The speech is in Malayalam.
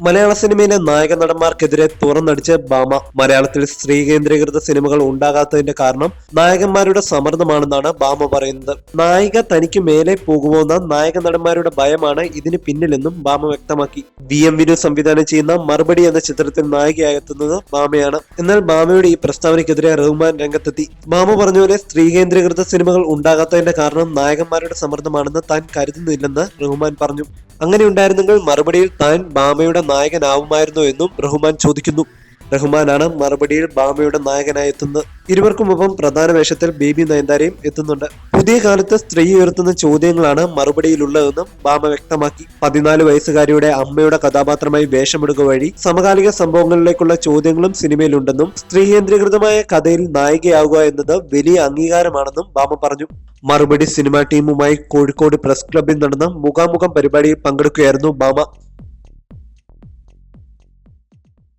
മലയാള സിനിമയിലെ നായക നടന്മാർക്കെതിരെ തുറന്നടിച്ച് ഭാമ. മലയാളത്തിൽ സ്ത്രീ കേന്ദ്രീകൃത സിനിമകൾ ഉണ്ടാകാത്തതിന്റെ കാരണം നായകന്മാരുടെ സമ്മർദ്ദമാണെന്നാണ് ഭാമ പറയുന്നത്. നായിക തനിക്ക് മേലെ പോകുമോന്ന നായക നടന്മാരുടെ ഭയമാണ് ഇതിന് പിന്നിലെന്നും ഭാമ വ്യക്തമാക്കി. VM വിനു സംവിധാനം ചെയ്യുന്ന മറുപടി എന്ന ചിത്രത്തിൽ നായികയായെത്തുന്നത് ഭാമയാണ്. എന്നാൽ ഭാമയുടെ ഈ പ്രസ്താവനയ്ക്കെതിരെ റഹ്മാൻ രംഗത്തെത്തി. ഭാമ പറഞ്ഞ സ്ത്രീ കേന്ദ്രീകൃത സിനിമകൾ ഉണ്ടാകാത്തതിന്റെ കാരണം നായകന്മാരുടെ സമ്മർദ്ദമാണെന്ന് താൻ കരുതുന്നില്ലെന്ന് റഹ്മാൻ പറഞ്ഞു. അങ്ങനെ ഉണ്ടായിരുന്നെങ്കിൽ മറുപടിയിൽ താൻ ഭാമയുടെ നായകനാവുമായിരുന്നോ എന്നും റഹ്മാൻ ചോദിക്കുന്നു. റഹ്മാനാണ് മറുപടിയിൽ ഭാമയുടെ നായകനായി എത്തുന്നത്. ഇരുവർക്കുമൊപ്പം പ്രധാന വേഷത്തിൽ ബേബി നയൻതാരയും എത്തുന്നുണ്ട്. പുതിയ കാലത്ത് സ്ത്രീ ഉയർത്തുന്ന ചോദ്യങ്ങളാണ് മറുപടിയിലുള്ളതെന്നും ഭാമ വ്യക്തമാക്കി. 14 വയസ്സുകാരിയുടെ അമ്മയുടെ കഥാപാത്രമായി വേഷമെടുക്കുക വഴി സമകാലിക സംഭവങ്ങളിലേക്കുള്ള ചോദ്യങ്ങളും സിനിമയിലുണ്ടെന്നും സ്ത്രീ കേന്ദ്രീകൃതമായ കഥയിൽ നായികയാവുക എന്നത് വലിയ അംഗീകാരമാണെന്നും ഭാമ പറഞ്ഞു. മറുപടി സിനിമാ ടീമുമായി കോഴിക്കോട് പ്രസ് ക്ലബ്ബിൽ നടന്ന മുഖാമുഖം പരിപാടിയിൽ പങ്കെടുക്കുകയായിരുന്നു ഭാമ.